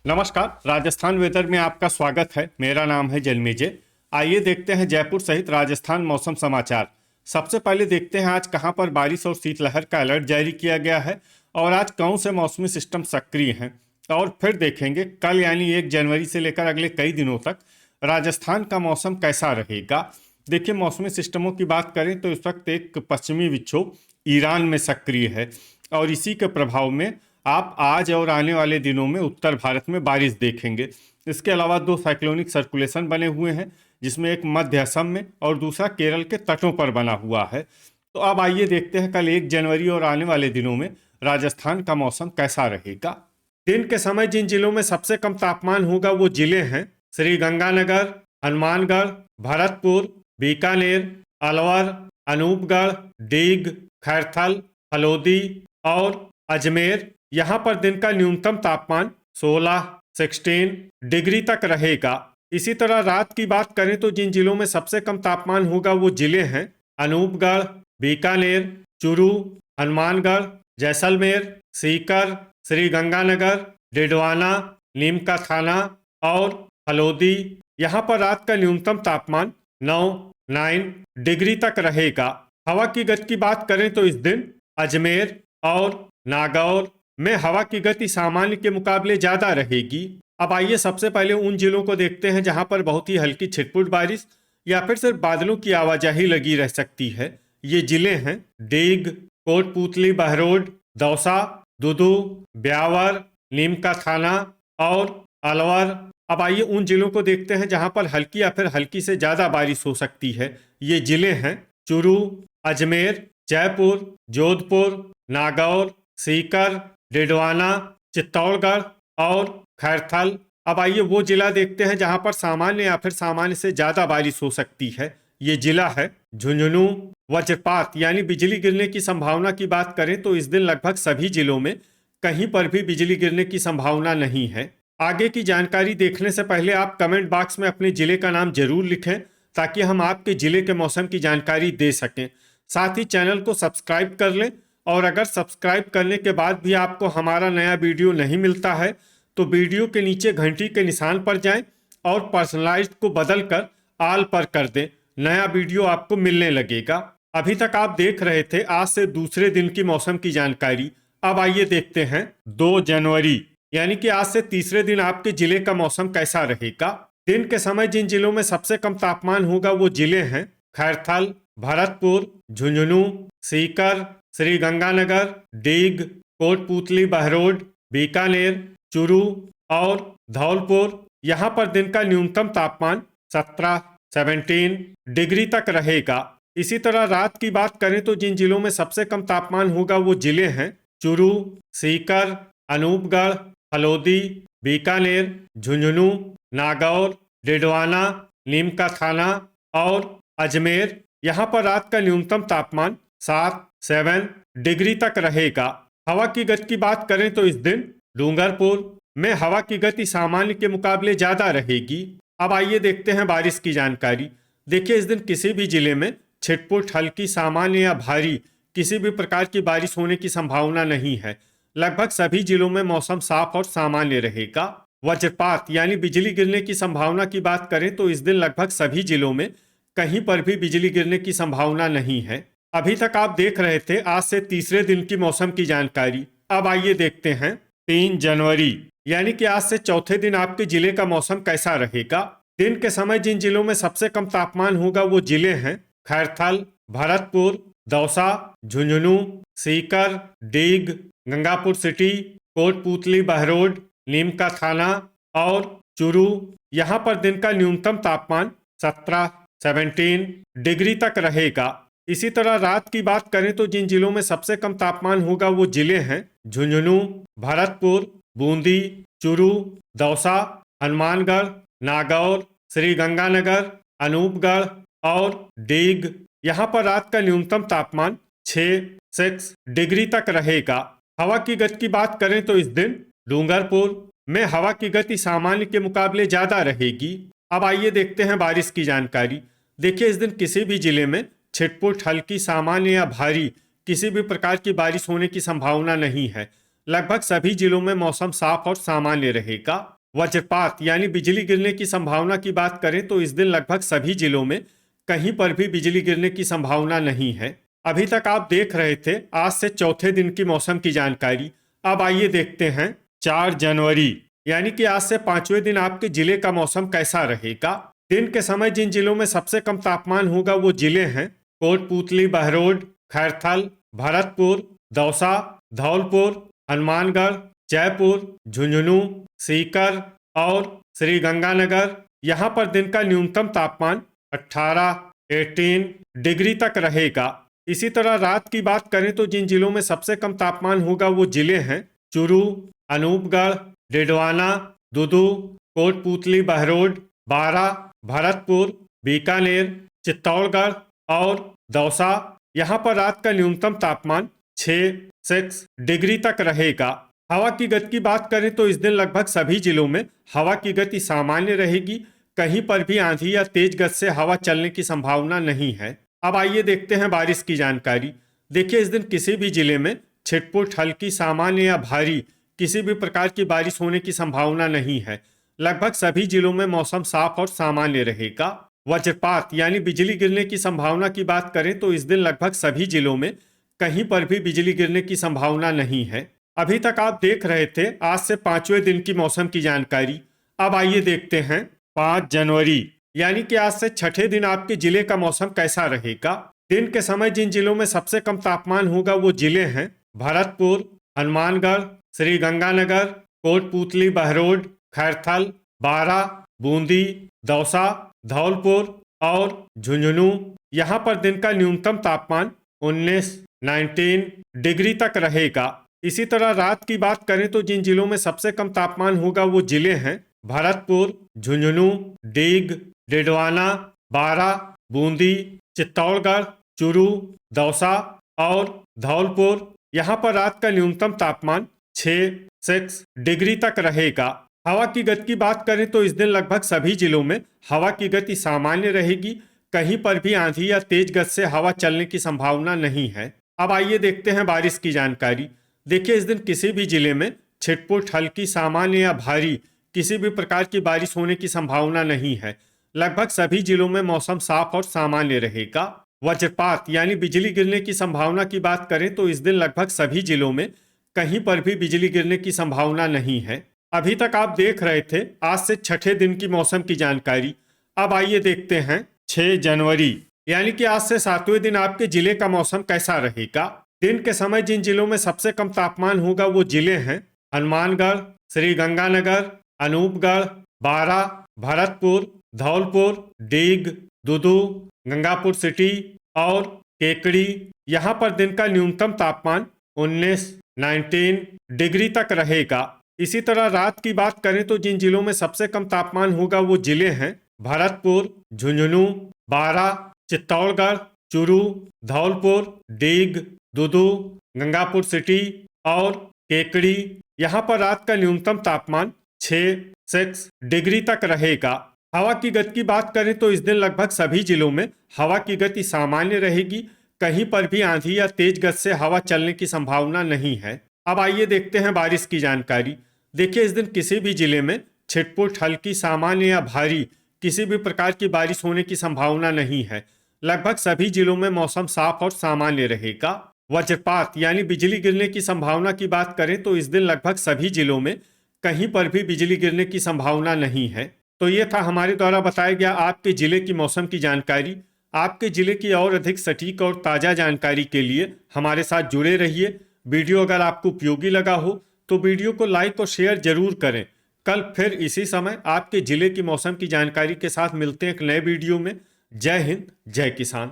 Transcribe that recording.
नमस्कार। राजस्थान वेदर में आपका स्वागत है। मेरा नाम है जन्मेजय। आइए देखते हैं जयपुर सहित राजस्थान मौसम समाचार। सबसे पहले देखते हैं आज कहां पर बारिश और शीतलहर का अलर्ट जारी किया गया है और आज कौन से मौसमी सिस्टम सक्रिय हैं। और फिर देखेंगे कल यानी 1 जनवरी से लेकर अगले कई दिनों तक राजस्थान का मौसम कैसा रहेगा। देखिए, मौसमी सिस्टमों की बात करें तो इस वक्त एक पश्चिमी विक्षोभ ईरान में सक्रिय है और इसी के प्रभाव में आप आज और आने वाले दिनों में उत्तर भारत में बारिश देखेंगे। इसके अलावा 2 साइक्लोनिक सर्कुलेशन बने हुए हैं, जिसमें एक मध्य असम में और दूसरा केरल के तटों पर बना हुआ है। तो अब आइए देखते हैं कल 1 जनवरी और आने वाले दिनों में राजस्थान का मौसम कैसा रहेगा। दिन के समय जिन जिलों में सबसे कम तापमान होगा वो जिले हैं श्री गंगानगर, हनुमानगढ़, भरतपुर, बीकानेर, अलवर, अनूपगढ़, डीग, खैरथल, फलोदी और अजमेर। यहाँ पर दिन का न्यूनतम तापमान 16 डिग्री तक रहेगा। इसी तरह रात की बात करें तो जिन जिलों में सबसे कम तापमान होगा वो जिले हैं अनूपगढ़, बीकानेर, चूरू, हनुमानगढ़, जैसलमेर, सीकर, श्री गंगानगर, डिडवाना, नीम का थाना और फलोदी। यहाँ पर रात का न्यूनतम तापमान 9 डिग्री तक रहेगा। हवा की गति की बात करें तो इस दिन अजमेर और नागौर में हवा की गति सामान्य के मुकाबले ज्यादा रहेगी। अब आइए सबसे पहले उन जिलों को देखते हैं जहां पर बहुत ही हल्की छिटपुट बारिश या फिर सिर्फ बादलों की आवाजाही लगी रह सकती है। ये जिले हैं डीग, कोटपूतली, बहरोड, दौसा, दुदू, ब्यावर, नीम का थाना और अलवर। अब आइए उन जिलों को देखते हैं जहां पर हल्की या फिर हल्की से ज्यादा बारिश हो सकती है। ये जिले हैं चूरू, अजमेर, जयपुर, जोधपुर, नागौर, सीकर, डिडवाना, चित्तौड़गढ़ और खैरथल। अब आइए वो जिला देखते हैं जहां पर सामान्य या फिर सामान्य से ज्यादा बारिश हो सकती है। ये जिला है झुंझुनू। वज्रपात यानी बिजली गिरने की संभावना की बात करें तो इस दिन लगभग सभी जिलों में कहीं पर भी बिजली गिरने की संभावना नहीं है। आगे की जानकारी देखने से पहले आप कमेंट बॉक्स में अपने जिले का नाम जरूर लिखें ताकि हम आपके जिले के मौसम की जानकारी दे सकें। साथ ही चैनल को सब्सक्राइब कर लें और अगर सब्सक्राइब करने के बाद भी आपको हमारा नया वीडियो नहीं मिलता है तो वीडियो के नीचे घंटी के निशान पर जाएं और पर्सनलाइज्ड को बदलकर ऑल पर कर दें। नया वीडियो आपको मिलने लगेगा। अभी तक आप देख रहे थे आज से दूसरे दिन की मौसम की जानकारी। अब आइए देखते हैं 2 जनवरी यानी कि आज से तीसरे दिन आपके जिले का मौसम कैसा रहेगा। दिन के समय जिन जिलों में सबसे कम तापमान होगा वो जिले हैं खैरथल, भरतपुर, झुंझुनू, सीकर, श्री गंगानगर, डीग, कोटपूतली, बहरोड, बीकानेर, चूरू और धौलपुर। यहाँ पर दिन का न्यूनतम तापमान 17 डिग्री तक रहेगा। इसी तरह रात की बात करें तो जिन जिलों में सबसे कम तापमान होगा वो जिले हैं चूरू, सीकर, अनूपगढ़, फलोदी, बीकानेर, झुंझुनू, नागौर, डिडवाना, नीम का थाना और अजमेर। यहाँ पर रात का न्यूनतम तापमान 7 डिग्री तक रहेगा। हवा की गति की बात करें तो इस दिन डूंगरपुर में हवा की गति सामान्य के मुकाबले ज्यादा रहेगी। अब आइए देखते हैं बारिश की जानकारी। देखिए, इस दिन किसी भी जिले में छिटपुट, हल्की, सामान्य या भारी किसी भी प्रकार की बारिश होने की संभावना नहीं है। लगभग सभी जिलों में मौसम साफ और सामान्य रहेगा। वज्रपात यानी बिजली गिरने की संभावना की बात करें तो इस दिन लगभग सभी जिलों में कहीं पर भी बिजली गिरने की संभावना नहीं है। अभी तक आप देख रहे थे आज से तीसरे दिन की मौसम की जानकारी। अब आइए देखते हैं 3 जनवरी यानी कि आज से चौथे दिन आपके जिले का मौसम कैसा रहेगा। दिन के समय जिन जिलों में सबसे कम तापमान होगा वो जिले हैं खैरथल, भरतपुर, दौसा, झुंझुनू, सीकर, डीग, गंगापुर सिटी, कोटपूतली, बहरोड, नीम का थाना और चूरू। यहाँ पर दिन का न्यूनतम तापमान 17 डिग्री तक रहेगा। इसी तरह रात की बात करें तो जिन जिलों में सबसे कम तापमान होगा वो जिले हैं झुंझुनू, भरतपुर, बूंदी, चूरू, दौसा, हनुमानगढ़, नागौर, श्री गंगानगर, अनूपगढ़ और डीग। यहाँ पर रात का न्यूनतम तापमान 6 डिग्री तक रहेगा। हवा की गति की बात करें तो इस दिन डूंगरपुर में हवा की गति सामान्य के मुकाबले ज्यादा रहेगी। अब आइए देखते हैं बारिश की जानकारी। देखिए, इस दिन किसी भी जिले में छिटपुट, हल्की, सामान्य या भारी किसी भी प्रकार की बारिश होने की संभावना नहीं है। लगभग सभी जिलों में मौसम साफ और सामान्य रहेगा। वज्रपात यानी बिजली गिरने की संभावना की बात करें तो इस दिन लगभग सभी जिलों में कहीं पर भी बिजली गिरने की संभावना नहीं है। अभी तक आप देख रहे थे आज से चौथे दिन की मौसम की जानकारी। अब आइए देखते हैं 4 जनवरी यानी कि आज से 5वें दिन आपके जिले का मौसम कैसा रहेगा। दिन के समय जिन जिलों में सबसे कम तापमान होगा वो जिले हैं कोटपूतली, बहरोड, खैरथल, भरतपुर, दौसा, धौलपुर, हनुमानगढ़, जयपुर, झुंझुनू, सीकर और श्रीगंगानगर। यहाँ पर दिन का न्यूनतम तापमान 18 डिग्री तक रहेगा। इसी तरह रात की बात करें तो जिन जिलों में सबसे कम तापमान होगा वो जिले हैं चुरू, अनूपगढ़, डिडवाना, दुदू, कोटपूतली, बहरोड, बारा, भरतपुर, बीकानेर, चित्तौड़गढ़ और दौसा। यहाँ पर रात का न्यूनतम तापमान 6 डिग्री तक रहेगा। हवा की गति की बात करें तो इस दिन लगभग सभी जिलों में हवा की गति सामान्य रहेगी। कहीं पर भी आंधी या तेज गति से हवा चलने की संभावना नहीं है। अब आइए देखते हैं बारिश की जानकारी। देखिए इस दिन किसी भी जिले में छिटपुट, हल्की, सामान्य या भारी किसी भी प्रकार की बारिश होने की संभावना नहीं है। लगभग सभी जिलों में मौसम साफ और सामान्य रहेगा। वज्रपात यानी बिजली गिरने की संभावना की बात करें तो इस दिन लगभग सभी जिलों में कहीं पर भी बिजली गिरने की संभावना नहीं है। अभी तक आप देख रहे थे आज से 5वें दिन की मौसम की जानकारी। अब आइए देखते हैं 5 जनवरी यानी कि आज से 6ठे दिन आपके जिले का मौसम कैसा रहेगा। दिन के समय जिन जिलों में सबसे कम तापमान होगा वो जिले हैं भरतपुर, हनुमानगढ़, श्रीगंगानगर, कोटपूतली, बहरोड, खैरथल, बारा, बूंदी, दौसा, धौलपुर और झुंझुनू। यहाँ पर दिन का न्यूनतम तापमान 19 डिग्री तक रहेगा। इसी तरह रात की बात करें तो जिन जिलों में सबसे कम तापमान होगा वो जिले हैं भरतपुर, झुंझुनू, डीग, डिडवाना, बारा, बूंदी, चित्तौड़गढ़, चुरू, दौसा और धौलपुर। यहाँ पर रात का न्यूनतम तापमान 6 डिग्री तक रहेगा। हवा की गति की बात करें तो इस दिन लगभग सभी जिलों में हवा की गति सामान्य रहेगी। कहीं पर भी आंधी या तेज गति से हवा चलने की संभावना नहीं है। अब आइए देखते हैं बारिश की जानकारी। देखिए इस दिन किसी भी जिले में छिटपुट, हल्की, सामान्य या भारी किसी भी प्रकार की बारिश होने की संभावना नहीं है। लगभग सभी जिलों में मौसम साफ और सामान्य रहेगा। वज्रपात यानी बिजली गिरने की संभावना की बात करें तो इस दिन लगभग सभी जिलों में कहीं पर भी बिजली गिरने की संभावना नहीं है। अभी तक आप देख रहे थे आज से 6ठे दिन की मौसम की जानकारी। अब आइए देखते हैं 6 जनवरी यानी कि आज से 7वें दिन आपके जिले का मौसम कैसा रहेगा। दिन के समय जिन जिलों में सबसे कम तापमान होगा वो जिले हैं हनुमानगढ़, श्रीगंगानगर, अनूपगढ़, बारा, भरतपुर, धौलपुर, डीग, दुदू, गंगापुर सिटी और केकड़ी। यहाँ पर दिन का न्यूनतम तापमान 19 डिग्री तक रहेगा। इसी तरह रात की बात करें तो जिन जिलों में सबसे कम तापमान होगा वो जिले हैं भरतपुर, झुंझुनू, बारा, चित्तौड़गढ़, चुरू, धौलपुर, डीग, दुदू, गंगापुर सिटी और केकड़ी। यहाँ पर रात का न्यूनतम तापमान 6 डिग्री तक रहेगा। हवा की गति की बात करें तो इस दिन लगभग सभी जिलों में हवा की गति सामान्य रहेगी। कहीं पर भी आंधी या तेज गति से हवा चलने की संभावना नहीं है। अब आइए देखते हैं बारिश की जानकारी। देखिए इस दिन किसी भी जिले में छिटपुट, हल्की, सामान्य या भारी किसी भी प्रकार की बारिश होने की संभावना नहीं है। लगभग सभी जिलों में मौसम साफ और सामान्य रहेगा। वज्रपात यानी बिजली गिरने की संभावना की बात करें तो इस दिन लगभग सभी जिलों में कहीं पर भी बिजली गिरने की संभावना नहीं है। तो ये था हमारे द्वारा बताया गया आपके जिले की मौसम की जानकारी। आपके जिले की और अधिक सटीक और ताज़ा जानकारी के लिए हमारे साथ जुड़े रहिए। वीडियो अगर आपको उपयोगी लगा हो तो वीडियो को लाइक और शेयर जरूर करें। कल फिर इसी समय आपके जिले की मौसम की जानकारी के साथ मिलते हैं एक नए वीडियो में। जय हिंद, जय किसान।